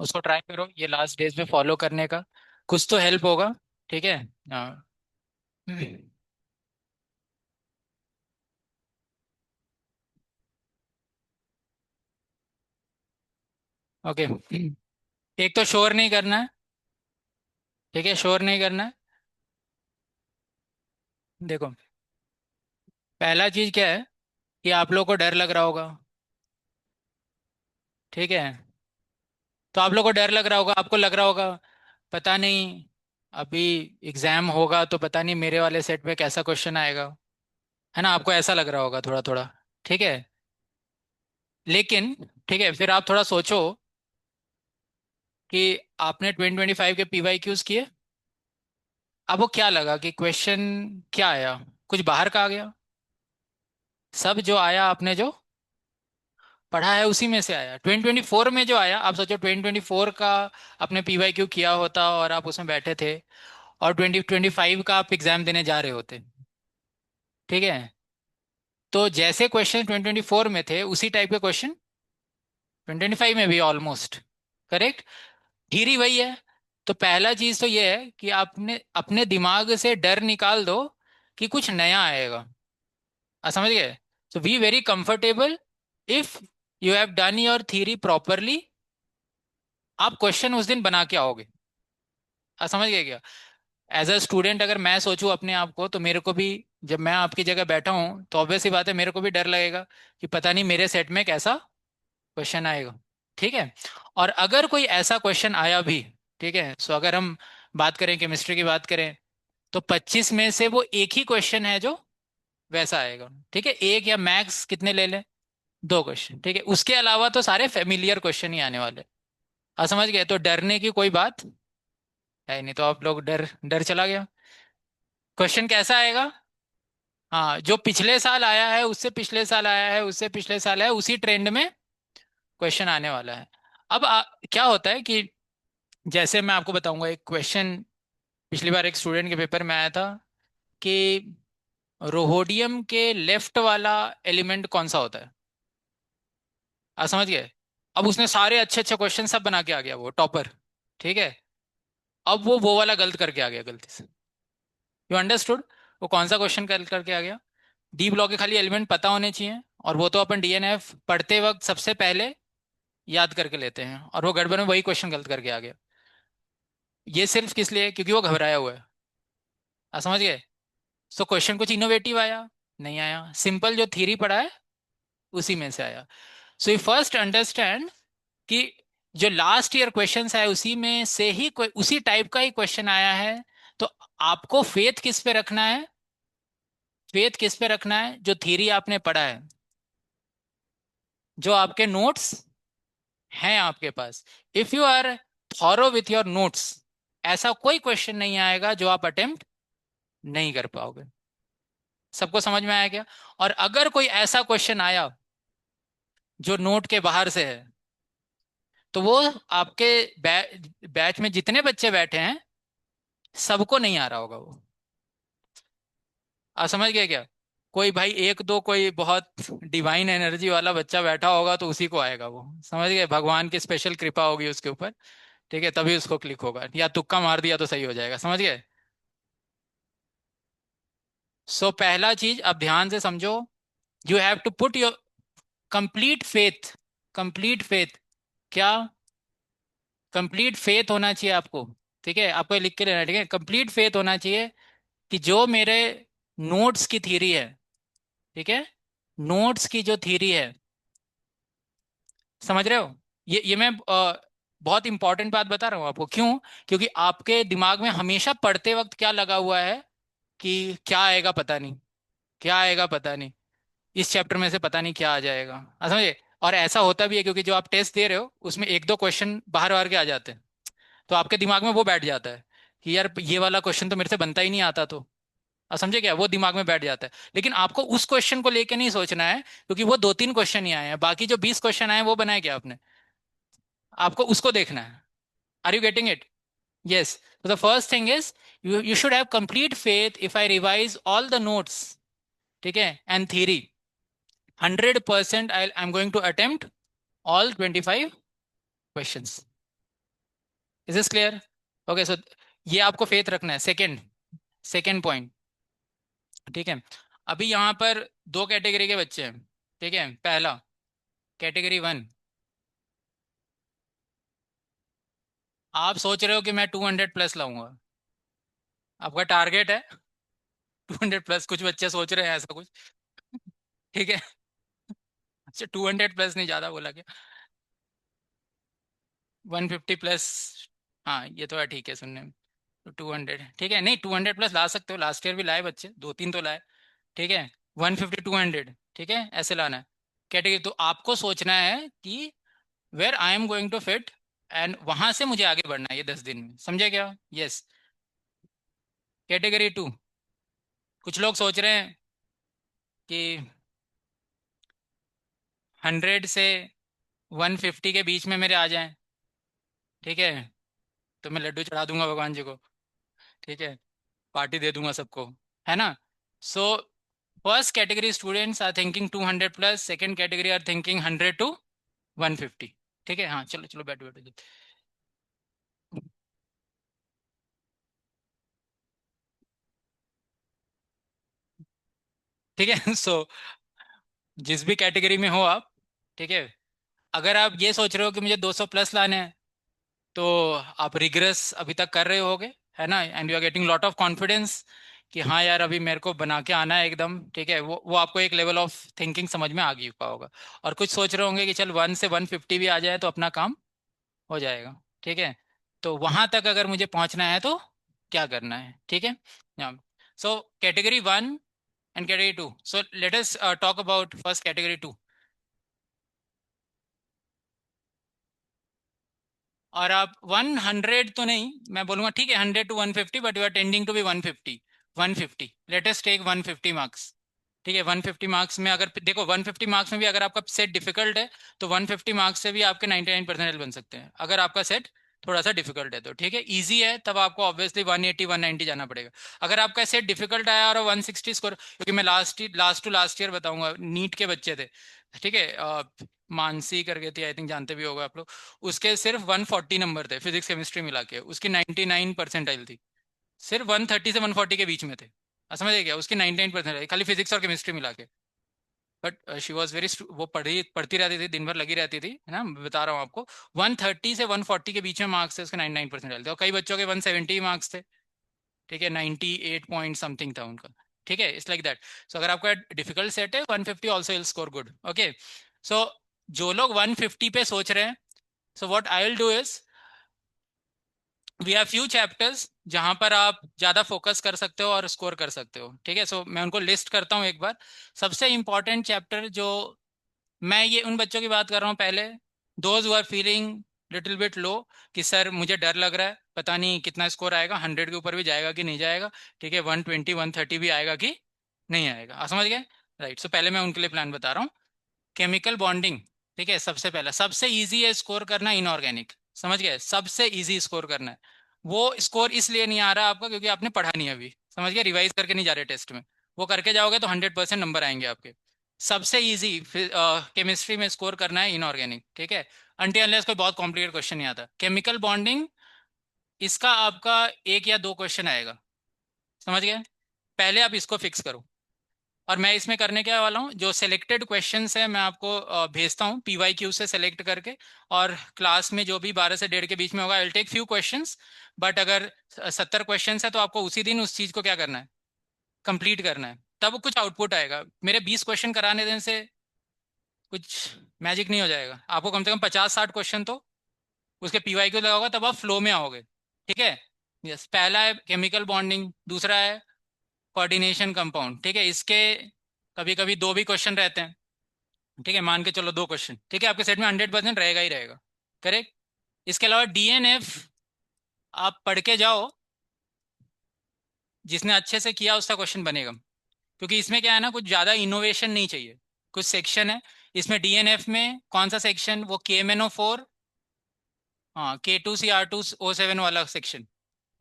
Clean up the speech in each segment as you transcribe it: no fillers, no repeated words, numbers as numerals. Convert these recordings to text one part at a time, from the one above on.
उसको ट्राई करो ये लास्ट डेज में फॉलो करने का, कुछ तो हेल्प होगा। ठीक है। हाँ। ओके। एक तो शोर नहीं करना है। ठीक है, शोर नहीं करना है। देखो, पहला चीज क्या है कि आप लोग को डर लग रहा होगा। ठीक है, तो आप लोग को डर लग रहा होगा, आपको लग रहा होगा पता नहीं अभी एग्जाम होगा तो पता नहीं मेरे वाले सेट में कैसा क्वेश्चन आएगा। है ना, आपको ऐसा लग रहा होगा थोड़ा थोड़ा। ठीक है, लेकिन ठीक है, फिर आप थोड़ा सोचो कि आपने 2025 के PYQs किए। आपको क्या लगा कि क्वेश्चन क्या आया? कुछ बाहर का आ गया? सब जो आया आपने जो पढ़ा है उसी में से आया? 2024 में जो आया, आप सोचो 2024 का आपने PYQ किया होता और आप उसमें बैठे थे, और 2025 का आप एग्जाम देने जा रहे होते। ठीक है, तो जैसे क्वेश्चन 2024 में थे उसी टाइप के क्वेश्चन 2025 में भी ऑलमोस्ट करेक्ट। थ्योरी वही है। तो पहला चीज तो ये है कि आपने अपने दिमाग से डर निकाल दो कि कुछ नया आएगा। समझ गए? So be very comfortable. If you have done your theory properly, आप क्वेश्चन उस दिन बना के आओगे। समझ गए क्या? एज अ स्टूडेंट अगर मैं सोचूं अपने आप को, तो मेरे को भी, जब मैं आपकी जगह बैठा हूं तो ऑब्वियस सी बात है मेरे को भी डर लगेगा कि पता नहीं मेरे सेट में कैसा क्वेश्चन आएगा। ठीक है, और अगर कोई ऐसा क्वेश्चन आया भी, ठीक है, सो अगर हम बात करें, केमिस्ट्री की बात करें, तो 25 में से वो एक ही क्वेश्चन है जो वैसा आएगा। ठीक है, एक या मैक्स कितने ले लें, दो क्वेश्चन। ठीक है, उसके अलावा तो सारे फेमिलियर क्वेश्चन ही आने वाले। समझ गए? तो डरने की कोई बात है नहीं। तो आप लोग डर डर चला गया। क्वेश्चन कैसा आएगा? हाँ, जो पिछले साल आया है, उससे पिछले साल आया है, उससे पिछले साल आया है, उसी ट्रेंड में क्वेश्चन आने वाला है। अब क्या होता है कि जैसे मैं आपको बताऊंगा एक क्वेश्चन, पिछली बार एक स्टूडेंट के पेपर में आया था कि रोहोडियम के लेफ्ट वाला एलिमेंट कौन सा होता है। आप समझ गए? अब उसने सारे अच्छे अच्छे क्वेश्चन सब बना के आ गया, वो टॉपर। ठीक है, अब वो वाला गलत करके आ गया गलती से। You understood? वो कौन सा क्वेश्चन गलत करके आ गया? डी ब्लॉक के खाली एलिमेंट पता होने चाहिए, और वो तो अपन DNF पढ़ते वक्त सबसे पहले याद करके लेते हैं, और वो गड़बड़ में वही क्वेश्चन गलत करके आ गया। ये सिर्फ किस लिए? क्योंकि वो घबराया हुआ है। आप समझ गए? सो क्वेश्चन कुछ इनोवेटिव आया नहीं आया, सिंपल जो थ्योरी पढ़ा है उसी में से आया। सो यू फर्स्ट अंडरस्टैंड कि जो लास्ट ईयर क्वेश्चंस है उसी में से ही उसी टाइप का ही क्वेश्चन आया है। तो आपको फेथ किस पे रखना है? फेथ किस पे रखना है? जो थ्योरी आपने पढ़ा है, जो आपके नोट्स हैं आपके पास। If you are thorough with your notes, ऐसा कोई क्वेश्चन नहीं आएगा जो आप अटेम्प्ट नहीं कर पाओगे। सबको समझ में आया क्या? और अगर कोई ऐसा क्वेश्चन आया जो नोट के बाहर से है, तो वो आपके बैच में जितने बच्चे बैठे हैं सबको नहीं आ रहा होगा वो। आप समझ गए क्या? कोई भाई एक दो कोई बहुत डिवाइन एनर्जी वाला बच्चा बैठा होगा तो उसी को आएगा वो। समझ गए? भगवान की स्पेशल कृपा होगी उसके ऊपर। ठीक है, तभी उसको क्लिक होगा, या तुक्का मार दिया तो सही हो जाएगा। समझ गए? सो पहला चीज अब ध्यान से समझो। You have to put your complete faith. Complete faith क्या? कंप्लीट फेथ होना चाहिए आपको। ठीक है, आपको ये लिख के लेना है। ठीक है, कंप्लीट फेथ होना चाहिए कि जो मेरे नोट्स की थ्योरी है, ठीक है, नोट्स की जो थ्योरी है, समझ रहे हो? ये मैं बहुत इंपॉर्टेंट बात बता रहा हूँ आपको। क्यों? क्योंकि आपके दिमाग में हमेशा पढ़ते वक्त क्या लगा हुआ है कि क्या आएगा पता नहीं, क्या आएगा पता नहीं, इस चैप्टर में से पता नहीं क्या आ जाएगा। समझे? और ऐसा होता भी है क्योंकि जो आप टेस्ट दे रहे हो उसमें एक दो क्वेश्चन बाहर बाहर के आ जाते हैं, तो आपके दिमाग में वो बैठ जाता है कि यार ये वाला क्वेश्चन तो मेरे से बनता ही नहीं आता। तो आप समझे क्या? वो दिमाग में बैठ जाता है। लेकिन आपको उस क्वेश्चन को लेके नहीं सोचना है, क्योंकि वो दो तीन क्वेश्चन ही आए हैं, बाकी जो 20 क्वेश्चन आए हैं वो बनाए क्या आपने? आपको उसको देखना है। Are you getting it? yes. So the first thing is you should have complete faith if I revise all the notes, ठीक है, and theory 100%, I'm going to attempt all 25 questions. Is this clear? Okay, so ये आपको faith रखना है। Second, second point, ठीक है। अभी यहाँ पर दो कैटेगरी के बच्चे हैं, ठीक है। पहला, कैटेगरी वन, आप सोच रहे हो कि मैं 200 प्लस लाऊंगा, आपका टारगेट है 200 प्लस, कुछ बच्चे सोच रहे हैं ऐसा कुछ, ठीक है। अच्छा, 200 प्लस नहीं, ज़्यादा बोला क्या? 150 प्लस, हाँ ये तो है, ठीक है सुनने में। तो 200, ठीक है, नहीं 200 प्लस ला सकते हो, लास्ट ईयर भी लाए बच्चे, दो तीन तो लाए, ठीक है। 150 200, ठीक है, ऐसे लाना है कैटेगरी। तो आपको सोचना है कि where I am going to fit, and वहां से मुझे आगे बढ़ना है ये 10 दिन में, समझे क्या? यस। कैटेगरी टू, कुछ लोग सोच रहे हैं कि 100 से 150 के बीच में मेरे आ जाएं, ठीक है, तो मैं लड्डू चढ़ा दूंगा भगवान जी को, ठीक है, पार्टी दे दूंगा सबको, है ना। So first category students are thinking 200 plus, second category are thinking 100 to 150, ठीक है। हाँ चलो चलो, बैठो बैठो। ठीक है सो जिस भी कैटेगरी में हो आप, ठीक है, अगर आप ये सोच रहे हो कि मुझे 200 प्लस लाने हैं, तो आप रिग्रेस अभी तक कर रहे होगे, है ना, and you are getting lot of confidence कि हाँ यार अभी मेरे को बना के आना है एकदम, ठीक है। वो आपको एक लेवल ऑफ थिंकिंग समझ में आ गई का होगा। और कुछ सोच रहे होंगे कि चल 1 से 150 भी आ जाए तो अपना काम हो जाएगा, ठीक है। तो वहां तक अगर मुझे पहुंचना है तो क्या करना है, ठीक है। So category one and category to, so let us talk about first category to. और आप 100 तो नहीं, मैं बोलूंगा ठीक है 100 to 150, but you are tending to be 150, 150, let us take 150 marks, ठीक है। 150 मार्क्स में अगर देखो, 150 मार्क्स में भी अगर आपका सेट डिफिकल्ट है, तो 150 मार्क्स से भी आपके 99% बन सकते हैं, अगर आपका सेट थोड़ा सा डिफिकल्ट है तो, ठीक है। इजी है तब आपको ऑब्वियसली 180 190 जाना पड़ेगा। अगर आपका सेट डिफिकल्ट आया और 160 स्कोर, क्योंकि मैं लास्ट टू लास्ट ईयर बताऊंगा, नीट के बच्चे थे, ठीक है, मानसी करके थी, आई थिंक जानते भी होगा आप लोग, उसके सिर्फ 140 नंबर थे फिजिक्स केमिस्ट्री मिला के, उसकी 99 परसेंटाइल थी, सिर्फ 130 से 140 के बीच में थे। समझे क्या, उसकी 99 परसेंट खाली फिजिक्स और केमिस्ट्री मिला के। बट शी वॉज वेरी, वो पढ़ती रहती थी, दिन भर लगी रहती थी, है ना, मैं बता रहा हूँ आपको। 130 से 140 के बीच में मार्क्स थे उसके, 99 परसेंट थे, और कई बच्चों के 170 मार्क्स थे, ठीक है, 98 पॉइंट समथिंग था उनका, ठीक है, इट्स लाइक दैट। सो अगर आपका डिफिकल्ट सेट है 150 also will score good, okay. So जो लोग 150 पे सोच रहे हैं, so what I will do is, we have few chapters जहां पर आप ज्यादा फोकस कर सकते हो और स्कोर कर सकते हो, ठीक है। सो मैं उनको लिस्ट करता हूँ एक बार। सबसे इंपॉर्टेंट चैप्टर जो, मैं ये उन बच्चों की बात कर रहा हूँ पहले, those who are feeling little bit low, कि सर मुझे डर लग रहा है, पता नहीं कितना स्कोर आएगा, 100 के ऊपर भी जाएगा कि नहीं जाएगा, ठीक है, 120 130 भी आएगा कि नहीं आएगा, आप समझ गए? राइट, सो पहले मैं उनके लिए प्लान बता रहा हूँ। केमिकल बॉन्डिंग, ठीक है, सबसे पहला, सबसे इजी है स्कोर करना इनऑर्गेनिक, समझ गए, सबसे इजी स्कोर करना है। वो स्कोर इसलिए नहीं आ रहा आपका क्योंकि आपने पढ़ा नहीं अभी, समझ गए, रिवाइज करके नहीं जा रहे टेस्ट में, वो करके जाओगे तो 100% नंबर आएंगे आपके। सबसे इजी केमिस्ट्री में स्कोर करना है इनऑर्गेनिक, ठीक है, अनटिल अनलेस कोई बहुत कॉम्प्लिकेटेड क्वेश्चन नहीं आता। केमिकल बॉन्डिंग, इसका आपका एक या दो क्वेश्चन आएगा, समझ गए, पहले आप इसको फिक्स करो। और मैं इसमें करने क्या वाला हूँ, जो सिलेक्टेड क्वेश्चंस है मैं आपको भेजता हूँ PYQ से सेलेक्ट करके, और क्लास में जो भी 12 से 1:30 के बीच में होगा, I will take few questions, but अगर 70 क्वेश्चंस है तो आपको उसी दिन उस चीज़ को क्या करना है, कंप्लीट करना है, तब कुछ आउटपुट आएगा। मेरे 20 क्वेश्चन कराने देने से कुछ मैजिक नहीं हो जाएगा, आपको कम से कम 50 60 क्वेश्चन तो उसके PYQ लगाओगा, तब आप फ्लो में आओगे, ठीक है। यस, पहला है केमिकल बॉन्डिंग, दूसरा है कोऑर्डिनेशन कंपाउंड, ठीक है, इसके कभी कभी दो भी क्वेश्चन रहते हैं, ठीक है, मान के चलो दो क्वेश्चन, ठीक है, आपके सेट में 100% रहेगा ही रहेगा, करेक्ट। इसके अलावा DNF आप पढ़ के जाओ, जिसने अच्छे से किया उसका क्वेश्चन बनेगा, क्योंकि इसमें क्या है ना, कुछ ज़्यादा इनोवेशन नहीं चाहिए, कुछ सेक्शन है इसमें DNF में, कौन सा सेक्शन, वो KMNO4, हाँ K2CR2O7 वाला सेक्शन,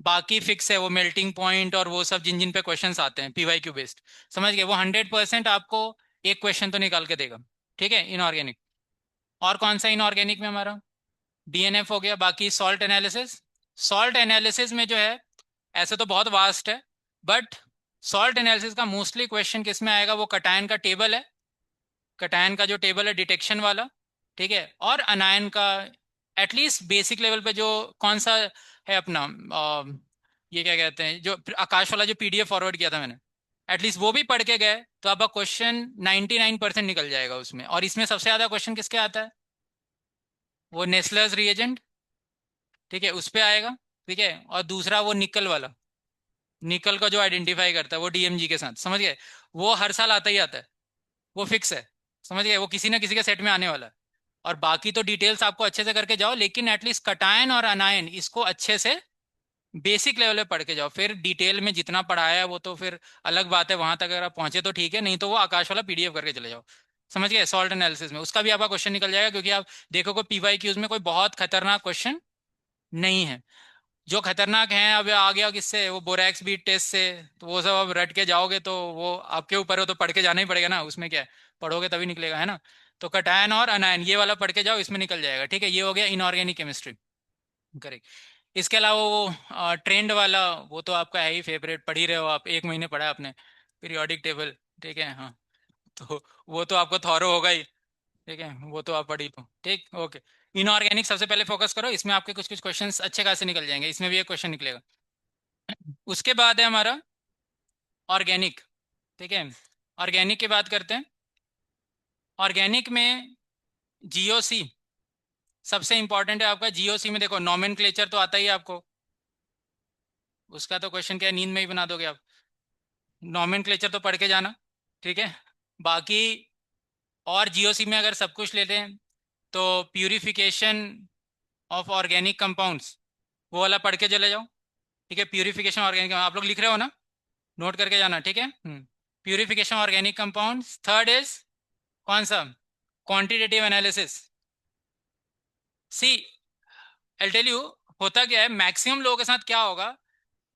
बाकी फिक्स है, वो मेल्टिंग पॉइंट और वो सब जिन जिन पे क्वेश्चंस आते हैं PYQ बेस्ड, समझ गए, वो 100% आपको एक क्वेश्चन तो निकाल के देगा, ठीक है, इनऑर्गेनिक। और कौन सा इनऑर्गेनिक में हमारा, DNF हो गया, बाकी सॉल्ट एनालिसिस, सॉल्ट एनालिसिस में जो है, ऐसे तो बहुत वास्ट है, बट सॉल्ट एनालिसिस का मोस्टली क्वेश्चन किस में आएगा, वो कटायन का टेबल है, कटायन का जो टेबल है डिटेक्शन वाला, ठीक है, और अनायन का एटलीस्ट बेसिक लेवल पे जो कौन सा है अपना ये क्या कहते हैं, जो आकाश वाला जो पीडीएफ फॉरवर्ड किया था मैंने, एटलीस्ट वो भी पढ़ के गए तो आपका क्वेश्चन 99% निकल जाएगा उसमें। और इसमें सबसे ज्यादा क्वेश्चन किसके आता है, वो नेस्लर्स रिएजेंट, ठीक है, उस पे आएगा, ठीक है, और दूसरा वो निकल वाला, निकल का जो आइडेंटिफाई करता है वो डीएमजी के साथ, समझ गए, वो हर साल आता ही आता है, वो फिक्स है, समझ गए, वो किसी ना किसी के सेट में आने वाला है। और बाकी तो डिटेल्स आपको अच्छे से करके जाओ, लेकिन एटलीस्ट कटायन और अनायन इसको अच्छे से बेसिक लेवल पे पढ़ के जाओ, फिर डिटेल में जितना पढ़ाया है वो तो फिर अलग बात है, वहां तक अगर आप पहुंचे तो ठीक है, नहीं तो वो आकाश वाला पीडीएफ करके चले जाओ, समझ गए। सॉल्ट एनालिसिस में उसका भी आपका क्वेश्चन निकल जाएगा, क्योंकि आप देखो कोई पीवाई क्यूज में कोई बहुत खतरनाक क्वेश्चन नहीं है। जो खतरनाक हैं अब आ गया किससे, वो बोरैक्स बीट टेस्ट से, तो वो सब अब रट के जाओगे तो वो आपके ऊपर हो, तो पढ़ के जाना ही पड़ेगा ना, उसमें क्या है, पढ़ोगे तभी निकलेगा, है ना। तो कटायन और अनायन ये वाला पढ़ के जाओ, इसमें निकल जाएगा, ठीक है, ये हो गया इनऑर्गेनिक केमिस्ट्री, करेक्ट। इसके अलावा वो ट्रेंड वाला, वो तो आपका है ही फेवरेट, पढ़ ही रहे हो आप, 1 महीने पढ़ा है आपने, पीरियोडिक टेबल, ठीक है, हाँ। तो वो तो आपको थॉरो होगा ही, ठीक है, वो तो आप पढ़ ही लो, ठीक, ओके। इनऑर्गेनिक सबसे पहले फोकस करो, इसमें आपके कुछ कुछ क्वेश्चंस अच्छे खासे निकल जाएंगे, इसमें भी एक क्वेश्चन निकलेगा। उसके बाद है हमारा ऑर्गेनिक, ठीक है, ऑर्गेनिक की बात करते हैं। ऑर्गेनिक में जीओसी सबसे इंपॉर्टेंट है आपका। जीओसी में देखो नॉमेनक्लेचर तो आता ही है आपको, उसका तो क्वेश्चन क्या है, नींद में ही बना दोगे आप, नॉमेनक्लेचर तो पढ़ के जाना, ठीक है। बाकी और जीओसी में अगर सब कुछ लेते हैं तो प्यूरिफिकेशन ऑफ ऑर्गेनिक कंपाउंड्स, वो वाला पढ़ के चले जाओ, ठीक है, प्यूरिफिकेशन ऑर्गेनिक, आप लोग लिख रहे हो ना, नोट करके जाना, ठीक है। Purification organic compounds, third is कौन सा, quantitative analysis. See I tell you, होता क्या है मैक्सिमम लोगों के साथ क्या होगा,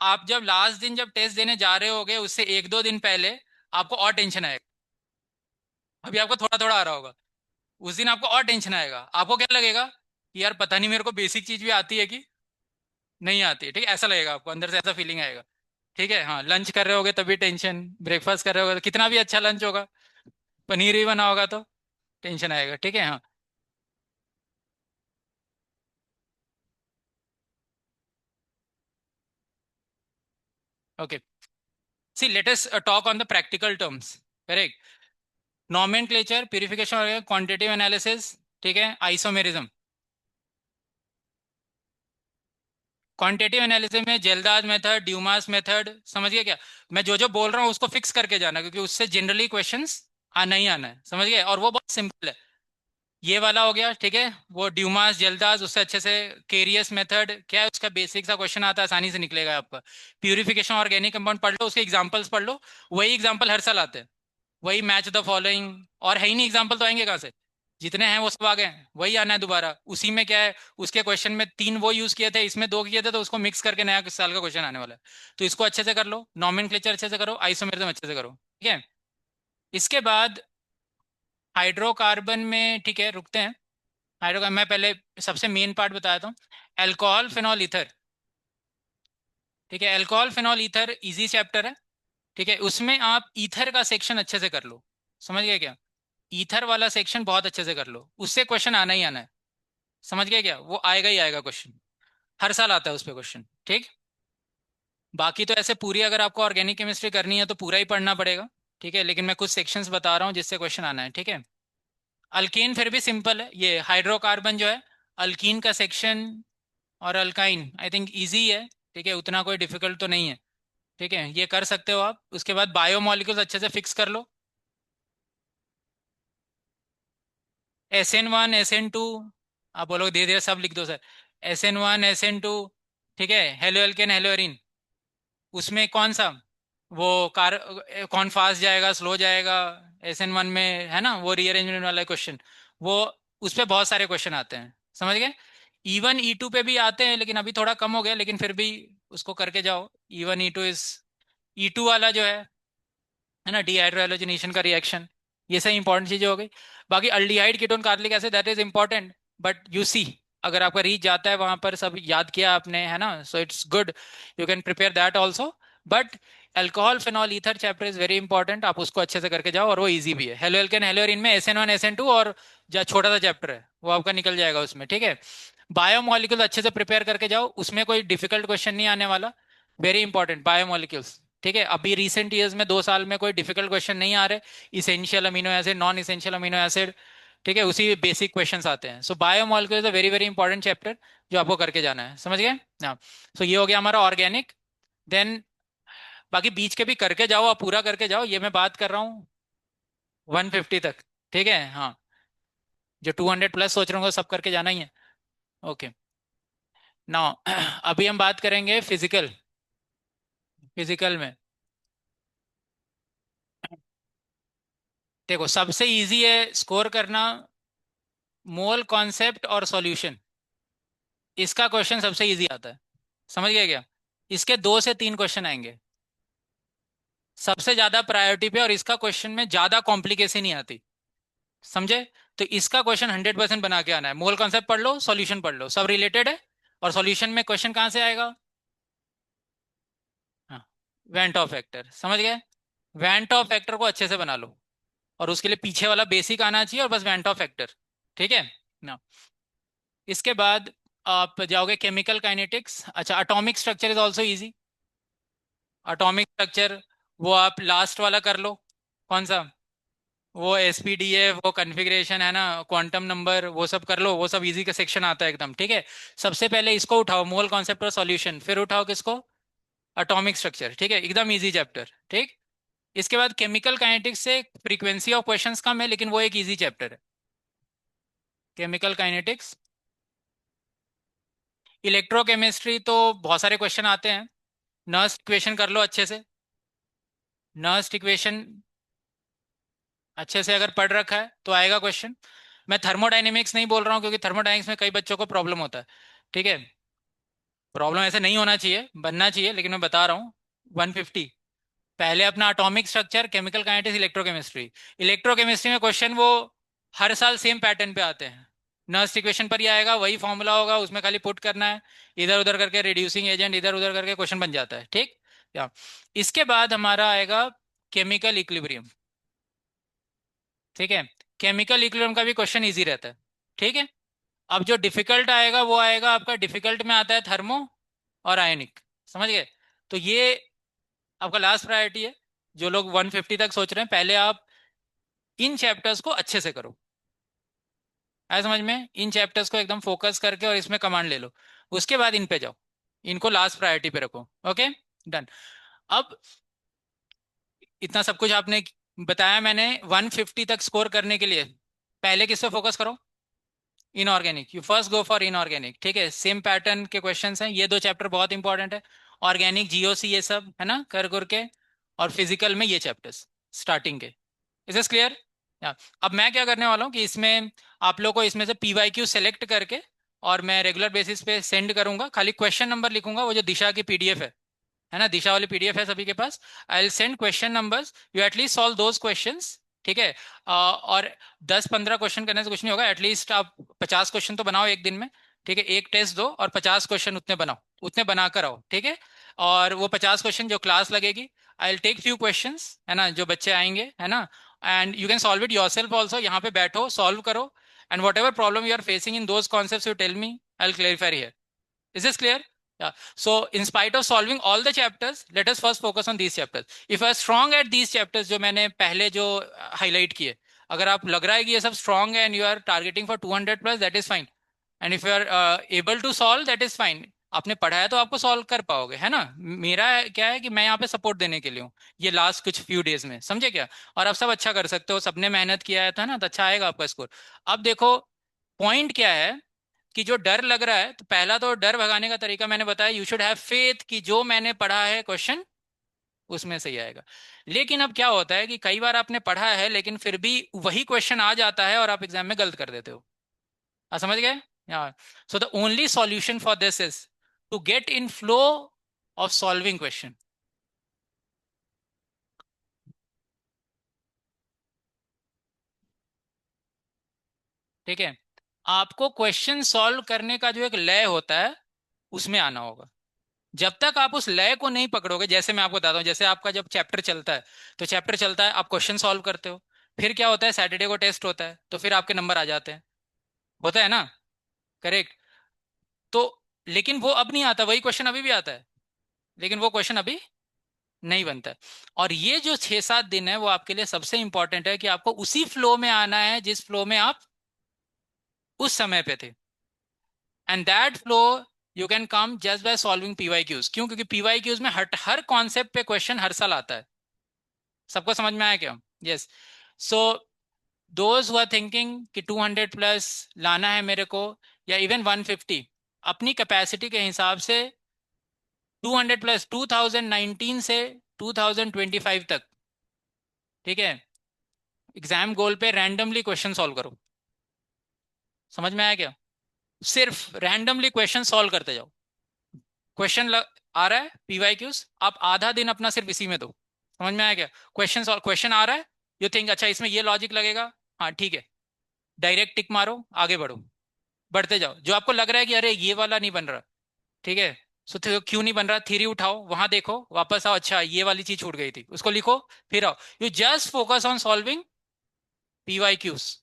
आप जब लास्ट दिन जब टेस्ट देने जा रहे होगे उससे 1-2 दिन पहले आपको और टेंशन आएगा, अभी आपको थोड़ा थोड़ा आ रहा होगा, उस दिन आपको और टेंशन आएगा, आपको क्या लगेगा कि यार पता नहीं मेरे को बेसिक चीज भी आती है कि नहीं आती है, ठीक है, ऐसा लगेगा आपको, अंदर से ऐसा फीलिंग आएगा, ठीक है। हाँ, लंच कर रहे होगे तभी टेंशन, ब्रेकफास्ट कर रहे होगे तो कितना भी अच्छा लंच होगा, पनीर भी बना होगा तो टेंशन आएगा, ठीक है, हाँ, okay. See let us talk on the practical terms, correct. Nomenclature, purification, quantitative analysis, ठीक है, आइसोमेरिज्म। क्वांटिटेटिव एनालिसिस में जेल्दाज मेथड, ड्यूमास मेथड, समझिए क्या, मैं जो जो बोल रहा हूँ उसको फिक्स करके जाना, क्योंकि उससे जनरली क्वेश्चंस आना ही आना है, समझ गए, और वो बहुत सिंपल है। ये वाला हो गया, ठीक है, वो ड्यूमास जेल्दाज, उससे अच्छे से केरियस मेथड क्या है, उसका बेसिक सा क्वेश्चन आता है, आसानी से निकलेगा आपका। प्यूरिफिकेशन ऑर्गेनिक कंपाउंड पढ़ लो, उसके एग्जांपल्स पढ़ लो, वही एग्जांपल हर साल आते हैं, वही मैच द फॉलोइंग, और है ही नहीं एग्जांपल तो आएंगे कहाँ से, जितने हैं वो सब आ गए, वही आना है दोबारा, उसी में क्या है, उसके क्वेश्चन में 3 वो यूज किए थे, इसमें 2 किए थे, तो उसको मिक्स करके नया साल का क्वेश्चन आने वाला है। तो इसको अच्छे से कर लो, नॉमेनक्लेचर अच्छे से करो, आइसोमेरिज्म अच्छे से करो, ठीक है। इसके बाद हाइड्रोकार्बन में, ठीक है, रुकते हैं। हाइड्रोकार्बन मैं पहले सबसे मेन पार्ट बताया था, अल्कोहल फिनॉल ईथर, ठीक है, alcohol phenol ether easy chapter है, ठीक है, उसमें आप ईथर का सेक्शन अच्छे से कर लो, समझ गए क्या, ईथर वाला सेक्शन बहुत अच्छे से कर लो, उससे क्वेश्चन आना ही आना है, समझ गए क्या, वो आएगा ही आएगा क्वेश्चन, हर साल आता है उस पर क्वेश्चन, ठीक। बाकी तो ऐसे पूरी अगर आपको ऑर्गेनिक केमिस्ट्री करनी है तो पूरा ही पढ़ना पड़ेगा, ठीक है, लेकिन मैं कुछ सेक्शंस बता रहा हूँ जिससे क्वेश्चन आना है, ठीक है। अल्कीन फिर भी सिंपल है, ये हाइड्रोकार्बन जो है, अल्कीन का सेक्शन और अल्काइन आई थिंक ईजी है, ठीक है, उतना कोई डिफिकल्ट तो नहीं है, ठीक है, ये कर सकते हो आप। उसके बाद बायोमोलिक्यूल्स अच्छे से फिक्स कर लो, SN1 SN2, आप बोलोगे धीरे धीरे सब लिख दो सर, SN1 SN2, ठीक है, हेलो एल्केन हेलो एरीन, उसमें कौन सा, वो कार कौन फास्ट जाएगा स्लो जाएगा, SN1 में है ना वो रीअरेंजमेंट वाला क्वेश्चन, वो उस पे बहुत सारे क्वेश्चन आते हैं, समझ गए। E1 E2 पे भी आते हैं लेकिन अभी थोड़ा कम हो गया, लेकिन फिर भी उसको करके जाओ। E1 E2 इज, E2 वाला जो है ना, डिहाइड्रोएलोजिनेशन का रिएक्शन, ये सही इंपॉर्टेंट चीजें हो गई। बाकी aldehyde ketone carbonic acid that is important, but you see अगर आपका रीच जाता है वहां पर, सब याद किया आपने, है ना, so it's good, you can prepare that also. But alcohol phenol ether chapter is very important, आप उसको अच्छे से करके जाओ, और वो इजी भी है। हेलो एल्केन हेलो एरीन में SN1 SN2 और जो छोटा सा चैप्टर है वो आपका निकल जाएगा उसमें, ठीक है। बायोमोलिक्यूल्स अच्छे से प्रिपेयर करके जाओ, उसमें कोई डिफिकल्ट क्वेश्चन नहीं आने वाला, वेरी इंपॉर्टेंट बायोमोलिक्यूल्स, ठीक है। अभी रिसेंट ईयर्स में 2 साल में कोई डिफिकल्ट क्वेश्चन नहीं आ रहे, essential amino acid, non essential amino acid, ठीक है, उसी बेसिक क्वेश्चंस आते हैं। So biomolecule is a very very important chapter जो आपको करके जाना है, समझ गए। हाँ, सो ये हो गया हमारा ऑर्गेनिक। देन बाकी बीच के भी करके जाओ, आप पूरा करके जाओ, ये मैं बात कर रहा हूँ 150 तक, ठीक है। हाँ, जो 200 प्लस सोच रहे हो सब करके जाना ही है। ओके, नाउ अभी हम बात करेंगे फिजिकल। फिजिकल में देखो सबसे इजी है स्कोर करना, मोल कॉन्सेप्ट और सॉल्यूशन, इसका क्वेश्चन सबसे इजी आता है, समझ गए क्या। इसके 2 से 3 क्वेश्चन आएंगे सबसे ज्यादा प्रायोरिटी पे, और इसका क्वेश्चन में ज्यादा कॉम्प्लिकेशन नहीं आती, समझे। तो इसका क्वेश्चन 100% बना के आना है, मोल कॉन्सेप्ट पढ़ लो, सॉल्यूशन पढ़ लो, सब रिलेटेड है। और सॉल्यूशन में क्वेश्चन कहाँ से आएगा। हाँ, वेंट ऑफ फैक्टर, समझ गए। वेंट ऑफ फैक्टर को अच्छे से बना लो, और उसके लिए पीछे वाला बेसिक आना चाहिए, और बस वेंट ऑफ फैक्टर, ठीक है ना। इसके बाद आप जाओगे केमिकल काइनेटिक्स, अच्छा atomic structure is also easy. Atomic structure वो आप लास्ट वाला कर लो, कौन सा, वो SPDF, वो कॉन्फ़िगरेशन है ना, क्वांटम नंबर, वो सब कर लो, वो सब इजी का सेक्शन आता है एकदम, ठीक है। सबसे पहले इसको उठाओ, मोल कॉन्सेप्ट और सॉल्यूशन, फिर उठाओ किसको, एटॉमिक स्ट्रक्चर, ठीक है, एकदम इजी चैप्टर, ठीक। इसके बाद केमिकल काइनेटिक्स से फ्रीक्वेंसी ऑफ क्वेश्चंस कम है, लेकिन वो एक इजी चैप्टर है, केमिकल काइनेटिक्स। इलेक्ट्रोकेमिस्ट्री तो बहुत सारे क्वेश्चन आते हैं, नर्स्ट इक्वेशन कर लो अच्छे से, नर्स्ट इक्वेशन अच्छे से अगर पढ़ रखा है तो आएगा क्वेश्चन। मैं थर्मोडायनेमिक्स नहीं बोल रहा हूँ, क्योंकि थर्मोडायनेमिक्स में कई बच्चों को प्रॉब्लम होता है, ठीक है। प्रॉब्लम ऐसे नहीं होना चाहिए, बनना चाहिए, लेकिन मैं बता रहा हूँ 150। पहले अपना atomic structure, chemical kinetics, electrochemistry. Electrochemistry में क्वेश्चन वो हर साल सेम पैटर्न पे आते हैं, नर्स्ट इक्वेशन पर ही आएगा, वही फॉर्मूला होगा, उसमें खाली पुट करना है, इधर उधर करके रिड्यूसिंग एजेंट इधर उधर करके क्वेश्चन बन जाता है, ठीक। या इसके बाद हमारा आएगा केमिकल इक्विलिब्रियम, ठीक है। केमिकल इक्विलिब्रियम का भी क्वेश्चन इजी रहता है, ठीक है। अब जो डिफिकल्ट आएगा वो आएगा आपका, डिफिकल्ट में आता है थर्मो और आयनिक, समझ गए। तो ये आपका लास्ट प्रायोरिटी है। जो लोग 150 तक सोच रहे हैं, पहले आप इन चैप्टर्स को अच्छे से करो, आया समझ में, इन चैप्टर्स को एकदम फोकस करके और इसमें कमांड ले लो, उसके बाद इन पे जाओ, इनको लास्ट प्रायोरिटी पे रखो, ओके, डन। अब इतना सब कुछ आपने बताया मैंने, 150 तक स्कोर करने के लिए पहले किस पे फोकस करो, inorganic, you first go for inorganic, ठीक है। सेम पैटर्न के क्वेश्चंस हैं, ये 2 चैप्टर बहुत इंपॉर्टेंट है, ऑर्गेनिक GOC ये सब है ना, कर कर के। और फिजिकल में ये चैप्टर्स स्टार्टिंग के, इज दिस क्लियर। अब मैं क्या करने वाला हूँ कि इसमें आप लोग को इसमें से PYQ सेलेक्ट करके, और मैं रेगुलर बेसिस पे सेंड करूंगा, खाली क्वेश्चन नंबर लिखूंगा, वो जो दिशा की PDF है ना, दिशा वाली PDF है सभी के पास, I will send question numbers, you at least solve those questions, ठीक है। और 10-15 क्वेश्चन करने से कुछ नहीं होगा, एटलीस्ट आप 50 क्वेश्चन तो बनाओ एक दिन में, ठीक है। एक टेस्ट दो और 50 क्वेश्चन उतने बनाओ, उतने बनाकर आओ, ठीक है। और वो 50 क्वेश्चन जो क्लास लगेगी, I will take few questions, है ना, जो बच्चे आएंगे, है ना, and you can solve it yourself also, यहाँ पे बैठो सॉल्व करो, and whatever problem you are facing in those concept you tell me, I will clarify here, is this clear? Yeah. So, in spite of solving all the chapters, let us first focus on these chapters. If you are strong at these chapters, जो मैंने पहले जो highlight किए, अगर आप लग रहा है कि ये सब strong है and you are targeting for 200 plus, that is fine. And if you are able to solve, that is fine. आपने पढ़ा है तो आपको सॉल्व कर पाओगे, है ना। मेरा क्या है कि मैं यहाँ पे सपोर्ट देने के लिए हूँ, ये लास्ट कुछ फ्यू डेज में, समझे क्या। और आप सब अच्छा कर सकते हो, सबने मेहनत किया था ना, तो अच्छा आएगा आपका स्कोर। अब देखो पॉइंट क्या है, कि जो डर लग रहा है, तो पहला तो डर भगाने का तरीका मैंने बताया, यू शुड हैव फेथ कि जो मैंने पढ़ा है क्वेश्चन उसमें सही आएगा। लेकिन अब क्या होता है कि कई बार आपने पढ़ा है लेकिन फिर भी वही क्वेश्चन आ जाता है और आप एग्जाम में गलत कर देते हो, समझ गए। So the only solution for this is to get in flow of solving question, ठीक है। आपको क्वेश्चन सॉल्व करने का जो एक लय होता है उसमें आना होगा। जब तक आप उस लय को नहीं पकड़ोगे, जैसे मैं आपको बताता हूँ, जैसे आपका जब चैप्टर चलता है, तो चैप्टर चलता है, आप क्वेश्चन सॉल्व करते हो, फिर क्या होता है, सैटरडे को टेस्ट होता है, तो फिर आपके नंबर आ जाते हैं, होता है ना, करेक्ट। तो लेकिन वो अब नहीं आता, वही क्वेश्चन अभी भी आता है, लेकिन वो क्वेश्चन अभी नहीं बनता है। और ये जो 6-7 दिन है वो आपके लिए सबसे इंपॉर्टेंट है कि आपको उसी फ्लो में आना है जिस फ्लो में आप उस समय पे थे। And that flow you can come just by solving PYQs. क्यों? क्योंकि पीवाई क्यूज में हर हर कॉन्सेप्ट पे क्वेश्चन हर साल आता है। सबको समझ में आया क्या? Yes. So those who are thinking कि 200 प्लस लाना है मेरे को, या इवन 150, अपनी कैपेसिटी के हिसाब से 200 प्लस 2019 से 2025 तक, ठीक है, एग्जाम गोल पे रैंडमली क्वेश्चन सॉल्व करो। समझ में आया क्या? सिर्फ रैंडमली क्वेश्चन सॉल्व करते जाओ। क्वेश्चन आ रहा है पीवाई क्यूज, आप आधा दिन अपना सिर्फ इसी में दो। समझ में आया क्या? क्वेश्चन सॉल्व, क्वेश्चन आ रहा है, यू थिंक अच्छा इसमें ये लॉजिक लगेगा, हाँ ठीक है, डायरेक्ट टिक मारो, आगे बढ़ो, बढ़ते जाओ। जो आपको लग रहा है कि अरे ये वाला नहीं बन रहा, ठीक है, सो क्यों नहीं बन रहा, थ्योरी उठाओ, वहां देखो, वापस आओ, अच्छा ये वाली चीज छूट गई थी, उसको लिखो, फिर आओ। You just focus on solving PYQs.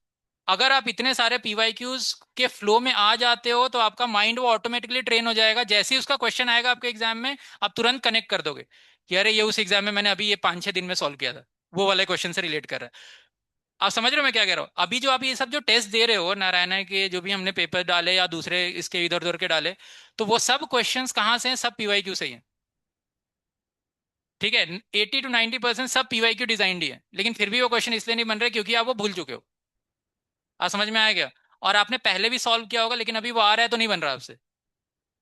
अगर आप इतने सारे पीवाई क्यूज के फ्लो में आ जाते हो तो आपका माइंड वो ऑटोमेटिकली ट्रेन हो जाएगा। जैसे ही उसका क्वेश्चन आएगा आपके एग्जाम में, आप तुरंत कनेक्ट कर दोगे कि अरे ये उस एग्जाम में मैंने अभी ये 5-6 दिन में सॉल्व किया था, वो वाले क्वेश्चन से रिलेट कर रहा है। आप समझ रहे हो मैं क्या कह रहा हूँ? अभी जो आप ये सब जो टेस्ट दे रहे हो नारायणा के, जो भी हमने पेपर डाले या दूसरे इसके इधर उधर के डाले, तो वो सब क्वेश्चंस कहाँ से हैं? सब पीवाई क्यू से ही हैं। ठीक है, 80 to 90% सब पीवाई क्यू डिजाइंड ही है, लेकिन फिर भी वो क्वेश्चन इसलिए नहीं बन रहे क्योंकि आप वो भूल चुके हो। आप समझ में आया क्या? और आपने पहले भी सॉल्व किया होगा, लेकिन अभी वो आ रहा है तो नहीं बन रहा आपसे।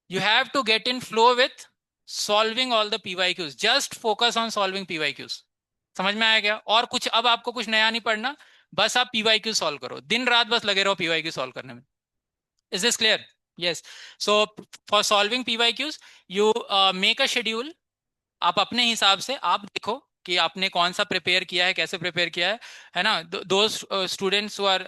You have to get in flow with solving all the PYQs, just focus on solving PYQs. समझ में आया क्या? और कुछ अब आपको कुछ नया नहीं पढ़ना, बस आप पीवाई क्यू सॉल्व करो, दिन रात बस लगे रहो पीवाई क्यू सॉल्व करने में। Is this clear? Yes. So for solving PYQs, you make a schedule. आप अपने हिसाब से आप देखो कि आपने कौन सा प्रिपेयर किया है, कैसे प्रिपेयर किया है ना। दो students who are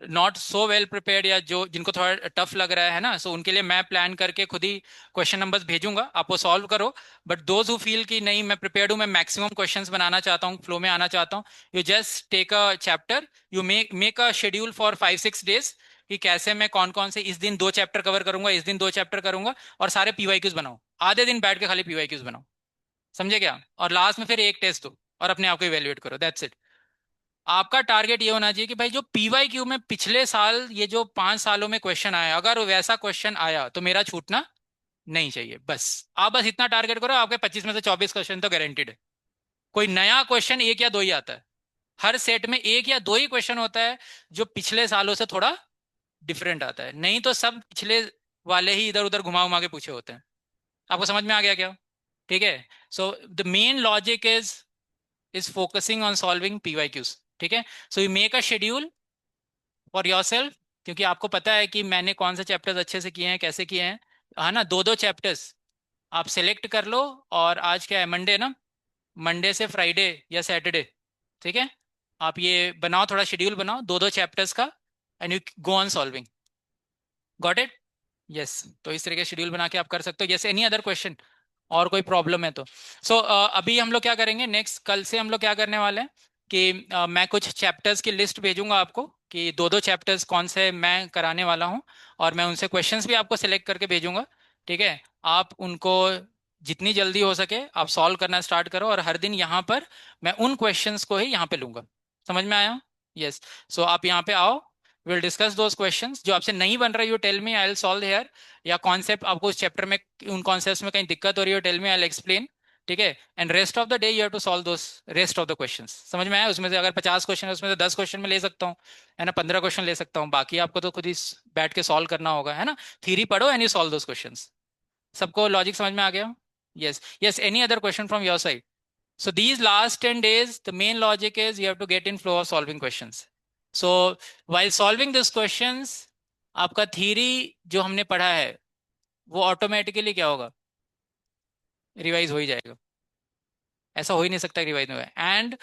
not so well prepared, या जो जिनको थोड़ा टफ लग रहा है ना, सो उनके लिए मैं प्लान करके खुद ही क्वेश्चन नंबर्स भेजूंगा, आप वो सॉल्व करो। बट दोज हु फील कि नहीं मैं प्रिपेयर्ड हूँ, मैं मैक्सिमम क्वेश्चंस बनाना चाहता हूँ, फ्लो में आना चाहता हूँ, you just take a chapter, you make a schedule for 5-6 days कि कैसे मैं कौन कौन से इस दिन 2 चैप्टर कवर करूंगा, इस दिन 2 चैप्टर करूंगा, और सारे पीवाईक्यूज बनाओ। आधे दिन बैठ के खाली पीवाईक्यूज बनाओ। समझे क्या? और लास्ट में फिर एक टेस्ट दो और अपने आप को इवेल्युएट करो, दैट्स इट। आपका टारगेट ये होना चाहिए कि भाई जो पीवाई क्यू में पिछले साल, ये जो 5 सालों में क्वेश्चन आया, अगर वैसा क्वेश्चन आया तो मेरा छूटना नहीं चाहिए। बस आप बस इतना टारगेट करो, आपके 25 में से 24 क्वेश्चन तो गारंटीड है। कोई नया क्वेश्चन एक या दो ही आता है, हर सेट में एक या दो ही क्वेश्चन होता है जो पिछले सालों से थोड़ा डिफरेंट आता है, नहीं तो सब पिछले वाले ही इधर उधर घुमा घुमा के पूछे होते हैं। आपको समझ में आ गया क्या? ठीक है। So the main logic is focusing on solving PYQs. ठीक है। So you make a schedule for your self, क्योंकि आपको पता है कि मैंने कौन से चैप्टर्स अच्छे से किए हैं, कैसे किए हैं, है ना। दो दो चैप्टर्स आप सेलेक्ट कर लो। और आज क्या है, मंडे ना, मंडे से फ्राइडे या सैटरडे, ठीक है, आप ये बनाओ, थोड़ा शेड्यूल बनाओ 2-2 चैप्टर्स का, and you go on solving. Got it? Yes. तो इस तरीके शेड्यूल बना के आप कर सकते हो। जैसे एनी अदर क्वेश्चन, और कोई प्रॉब्लम है तो। सो अभी हम लोग क्या करेंगे, नेक्स्ट कल से हम लोग क्या करने वाले हैं कि मैं कुछ चैप्टर्स की लिस्ट भेजूंगा आपको कि 2-2 चैप्टर्स कौन से मैं कराने वाला हूँ, और मैं उनसे क्वेश्चंस भी आपको सेलेक्ट करके भेजूंगा। ठीक है। आप उनको जितनी जल्दी हो सके आप सॉल्व करना स्टार्ट करो, और हर दिन यहाँ पर मैं उन क्वेश्चंस को ही यहाँ पे लूंगा। समझ में आया? यस। सो आप यहाँ पे आओ, विल डिस्कस दोज क्वेश्चंस जो आपसे नहीं बन रहा, you tell me, I will solve here. या कॉन्सेप्ट आपको उस चैप्टर में, उन कॉन्सेप्ट्स में कहीं दिक्कत हो रही हो, tell me, I will explain. ठीक है। And rest of the day you have to solve those rest of the questions. समझ में आया? उसमें से अगर 50 क्वेश्चन है, उसमें से 10 क्वेश्चन में ले सकता हूँ, है ना, 15 क्वेश्चन ले सकता हूँ, बाकी आपको तो खुद ही बैठ के सॉल्व करना होगा, है ना। थ्योरी पढ़ो and you solve those questions. सबको लॉजिक समझ में आ गया? Yes. Yes, any other question from your side? So these last 10 days, the main logic is you have to get in flow of solving questions. So while solving these questions, आपका theory जो हमने पढ़ा है वो automatically क्या होगा, revise हो ही जाएगा। ऐसा हो ही नहीं सकता रिवाइज में। एंड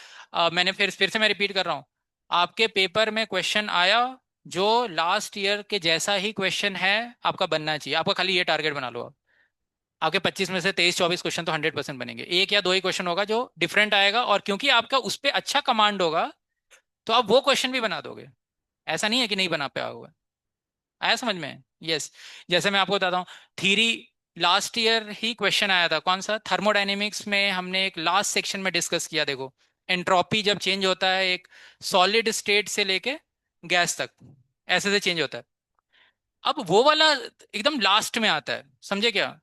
मैंने फिर से मैं रिपीट कर रहा हूँ, आपके पेपर में क्वेश्चन आया, जो लास्ट ईयर के जैसा ही क्वेश्चन है आपका बनना चाहिए। आपका खाली ये टारगेट बना लो आप। आपके 25 में से 23-24 क्वेश्चन तो 100% बनेंगे, एक या दो ही क्वेश्चन होगा जो डिफरेंट आएगा, और क्योंकि आपका उस पर अच्छा कमांड होगा तो आप वो क्वेश्चन भी बना दोगे। ऐसा नहीं है कि नहीं बना पाओगे। आया समझ में? यस। जैसे मैं आपको बताता हूँ, थ्योरी लास्ट ईयर ही क्वेश्चन आया था, कौन सा, थर्मोडायनेमिक्स में हमने एक लास्ट सेक्शन में डिस्कस किया, देखो एंट्रोपी जब चेंज होता है एक सॉलिड स्टेट से लेके गैस तक, ऐसे से चेंज होता है। अब वो वाला एकदम लास्ट में आता है, समझे क्या?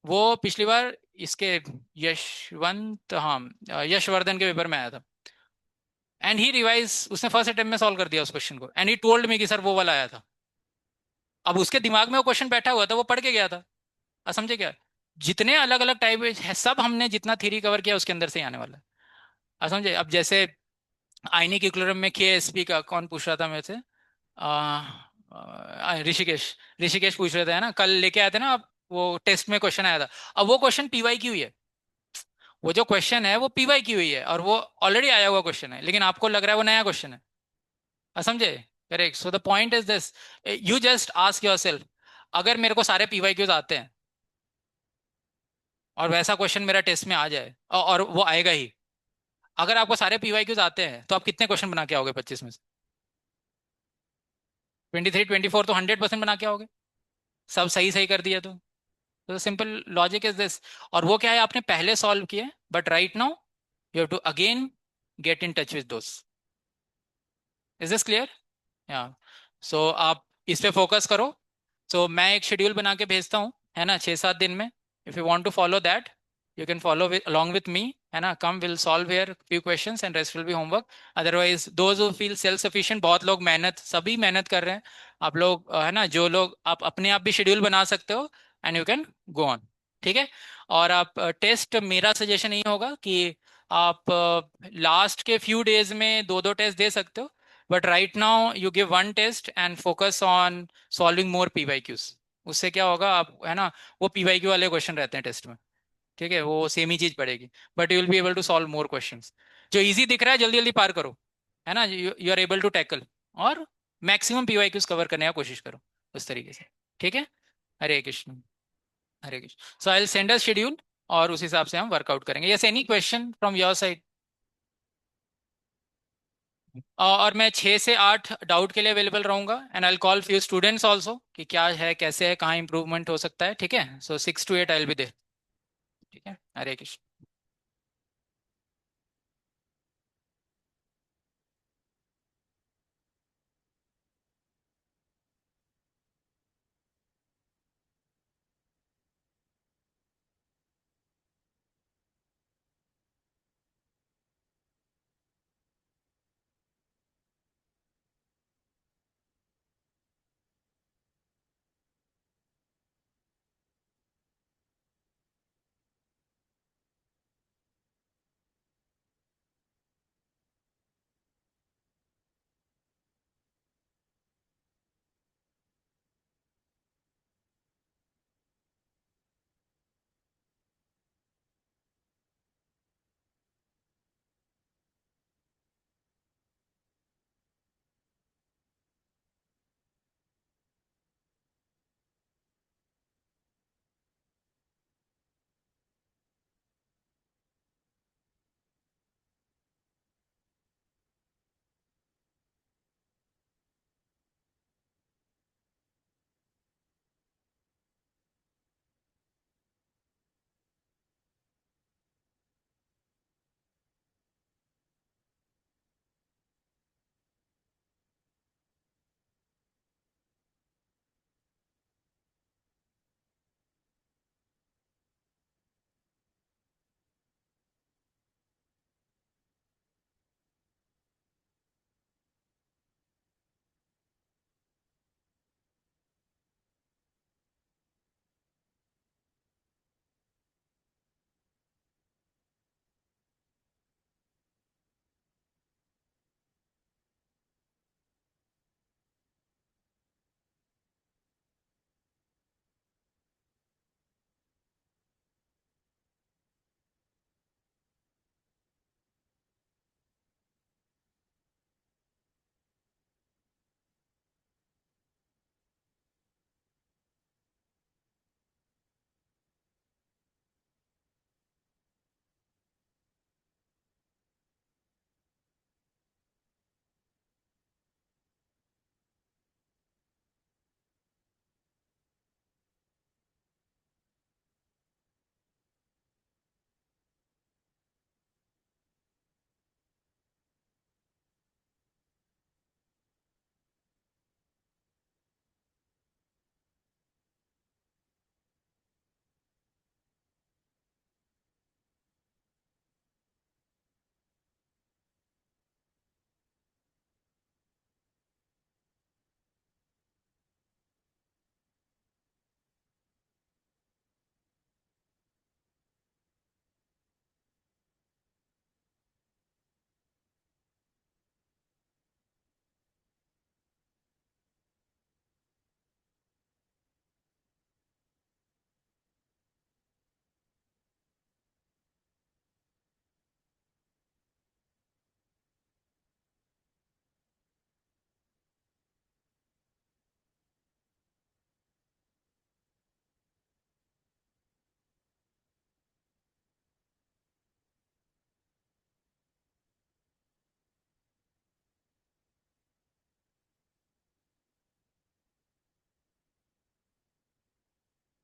वो पिछली बार इसके यशवंत, हाँ, यशवर्धन के पेपर में आया था। एंड ही रिवाइज, उसने फर्स्ट अटेम्प्ट में सॉल्व कर दिया उस क्वेश्चन को, एंड ही टोल्ड मी कि सर वो वाला आया था। अब उसके दिमाग में वो क्वेश्चन बैठा हुआ था, वो पढ़ के गया था। अब समझे क्या? जितने अलग अलग टाइप है सब, हमने जितना थ्योरी कवर किया उसके अंदर से ही आने वाला है। अब समझे? अब जैसे आयनिक इक्विलिब्रियम में के एस पी का कौन पूछ रहा था मेरे से? ऋषिकेश। ऋषिकेश पूछ रहे थे, है ना, कल लेके आए थे ना आप, वो टेस्ट में क्वेश्चन आया था। अब वो क्वेश्चन पीवाई क्यू ही है। वो जो क्वेश्चन है वो पीवाई क्यू ही है, और वो ऑलरेडी आया हुआ क्वेश्चन है, लेकिन आपको लग रहा है वो नया क्वेश्चन है। समझे? Correct. So the point is this, you just ask your self, अगर मेरे को सारे पीवाई क्यूज आते हैं और वैसा क्वेश्चन मेरा टेस्ट में आ जाए, और वो आएगा ही, अगर आपको सारे पीवाई क्यूज आते हैं तो आप कितने क्वेश्चन बना के आओगे 25 में से? 23-24 तो 100% बना के आओगे, सब सही सही कर दिया तो सिंपल लॉजिक इज दिस। और वो क्या है, आपने पहले सॉल्व किए, but right now you have to again get in touch with those. Is this clear? या, सो आप इस पे फोकस करो। सो मैं एक शेड्यूल बना के भेजता हूँ, है ना, 6-7 दिन में। If you want to follow that, you can follow along with मी, है ना, come will solve here few questions and rest will be homework. Otherwise those who feel self sufficient, बहुत लोग मेहनत, सभी मेहनत कर रहे हैं। आप लोग, है ना, जो लोग, आप अपने आप भी शेड्यूल बना सकते हो, and you can go on. ठीक है? और आप टेस्ट, मेरा सजेशन यही होगा कि आप लास्ट के फ्यू डेज में दो दो टेस्ट दे सकते हो, but right now you give one test and focus on solving more PYQs. उससे क्या होगा, आप, है ना, वो पीवाईक्यू वाले क्वेश्चन रहते हैं टेस्ट में, ठीक है, वो सेम ही चीज पड़ेगी, but you will be able to solve more questions. जो इजी दिख रहा है जल्दी जल्दी पार करो, है ना, you are able to tackle, और मैक्सिमम पीवाईक्यूज कवर करने का कोशिश करो उस तरीके से। ठीक है? Hare Krishna. Hare Krishna. So I will send a schedule, और उस हिसाब से हम वर्कआउट करेंगे। Yes, any question from your side? और मैं 6 से 8 डाउट के लिए अवेलेबल रहूंगा, and I call few students also कि क्या है, कैसे है, कहाँ इंप्रूवमेंट हो सकता है। ठीक है? So 6 to 8 I will be there. ठीक है? हरे कृष्ण।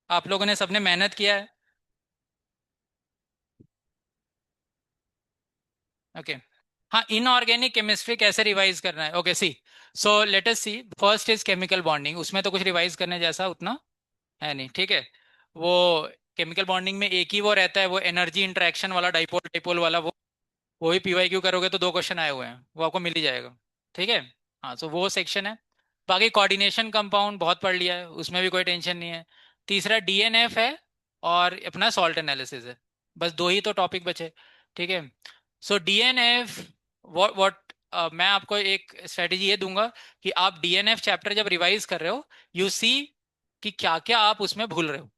आप लोगों ने सबने मेहनत किया है। ओके। हाँ, इनऑर्गेनिक केमिस्ट्री कैसे रिवाइज करना है, okay see. So let us see, first is chemical bonding, उसमें तो कुछ रिवाइज करने जैसा उतना है नहीं, ठीक है। वो केमिकल बॉन्डिंग में एक ही वो रहता है, वो एनर्जी इंटरेक्शन वाला, डाइपोल डाइपोल वाला, वो भी पीवाई क्यू करोगे तो 2 क्वेश्चन आए हुए हैं, वो आपको मिल ही जाएगा, ठीक है। हाँ, सो वो सेक्शन है। बाकी कोऑर्डिनेशन कंपाउंड बहुत पढ़ लिया है, उसमें भी कोई टेंशन नहीं है। तीसरा डीएनएफ है, और अपना सॉल्ट एनालिसिस है। बस दो ही तो टॉपिक बचे, ठीक है। सो डीएनएफ, व्हाट व्हाट मैं आपको एक स्ट्रेटेजी ये दूंगा कि आप डीएनएफ चैप्टर जब रिवाइज कर रहे हो, यू सी कि क्या क्या आप उसमें भूल रहे हो।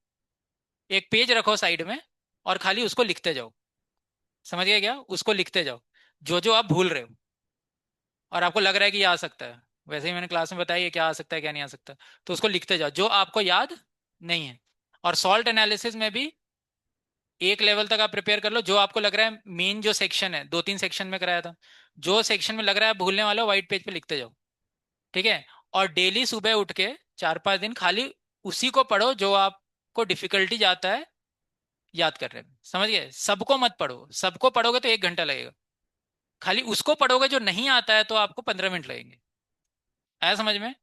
एक पेज रखो साइड में, और खाली उसको लिखते जाओ। समझ गए क्या? उसको लिखते जाओ, जो जो आप भूल रहे हो और आपको लग रहा है कि ये आ सकता है। वैसे ही मैंने क्लास में बताया ये क्या आ सकता है क्या नहीं आ सकता। तो उसको लिखते जाओ जो आपको याद नहीं है। और सॉल्ट एनालिसिस में भी एक लेवल तक आप प्रिपेयर कर लो, जो आपको लग रहा है मेन जो सेक्शन है, 2-3 सेक्शन में कराया था, जो सेक्शन में लग रहा है आप भूलने वाले हो, व्हाइट पेज पे लिखते जाओ, ठीक है। और डेली सुबह उठ के 4-5 दिन खाली उसी को पढ़ो जो आपको डिफिकल्टी जाता है याद करने में। समझ गए? सबको मत पढ़ो, सबको पढ़ोगे तो 1 घंटा लगेगा। खाली उसको पढ़ोगे जो नहीं आता है तो आपको 15 मिनट लगेंगे। आया समझ में?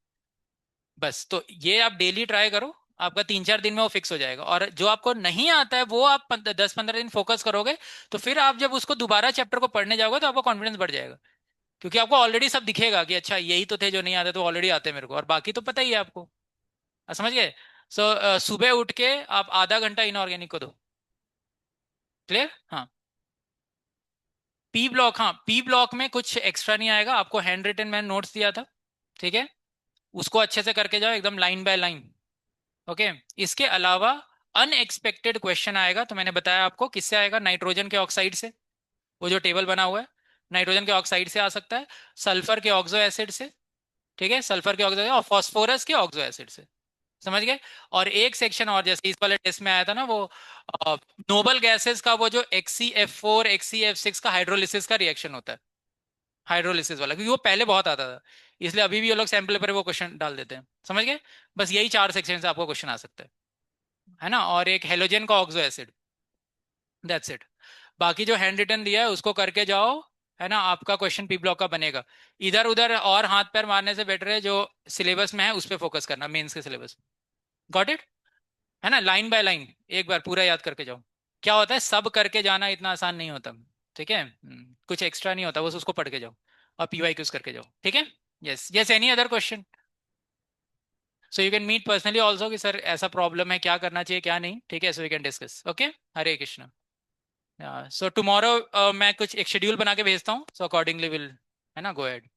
बस तो ये आप डेली ट्राई करो, आपका 3-4 दिन में वो फिक्स हो जाएगा। और जो आपको नहीं आता है वो आप 10-15 दिन फोकस करोगे, तो फिर आप जब उसको दोबारा चैप्टर को पढ़ने जाओगे तो आपका कॉन्फिडेंस बढ़ जाएगा। क्योंकि आपको ऑलरेडी सब दिखेगा कि अच्छा यही तो थे जो नहीं आते, तो ऑलरेडी आते मेरे को, और बाकी तो पता ही है आपको। समझ गए? सो सुबह उठ के आप आधा घंटा इनऑर्गेनिक को दो। क्लियर? हाँ। पी ब्लॉक, हाँ पी ब्लॉक में कुछ एक्स्ट्रा नहीं आएगा आपको, हैंड रिटन मैंने नोट्स दिया था, ठीक है। उसको अच्छे से करके जाओ, एकदम लाइन बाय लाइन। ओके। इसके अलावा अनएक्सपेक्टेड क्वेश्चन आएगा, तो मैंने बताया आपको किससे आएगा, नाइट्रोजन के ऑक्साइड से। वो जो टेबल बना हुआ है, नाइट्रोजन के ऑक्साइड से आ सकता है, सल्फर के ऑक्सो एसिड से, ठीक है, सल्फर के ऑक्सो और फॉस्फोरस के ऑक्सो एसिड से। समझ गए? और एक सेक्शन और, जैसे इस वाले टेस्ट में आया था ना वो, नोबल गैसेस का वो जो XCF4 XCF6 का हाइड्रोलिसिस का रिएक्शन होता है, हाइड्रोलिसिस वाला, क्योंकि वो पहले बहुत आता था, इसलिए अभी भी ये लोग सैंपल पेपर वो क्वेश्चन डाल देते हैं। समझ गए? बस यही 4 सेक्शन से आपको क्वेश्चन आ सकता है ना। और एक हेलोजन का ऑक्सो एसिड, दैट्स इट। बाकी जो हैंड रिटन दिया है उसको करके जाओ, है ना, आपका क्वेश्चन पी ब्लॉक का बनेगा। इधर उधर और हाथ पैर मारने से बेटर है जो सिलेबस में है उस पर फोकस करना, मेंस के सिलेबस। Got it? है ना, लाइन बाय लाइन एक बार पूरा याद करके जाओ। क्या होता है, सब करके जाना इतना आसान नहीं होता, ठीक है। कुछ एक्स्ट्रा नहीं होता, बस उसको पढ़ के जाओ और पीवाई क्यूज करके जाओ, ठीक है। Yes yes, any other question? So you can meet personally also कि सर ऐसा प्रॉब्लम है, क्या करना चाहिए क्या नहीं, ठीक है। So we can discuss, okay. Hare Krishna. So tomorrow मैं कुछ एक शेड्यूल बना के भेजता हूँ, सो अकॉर्डिंगली विल, है ना, गो अहेड।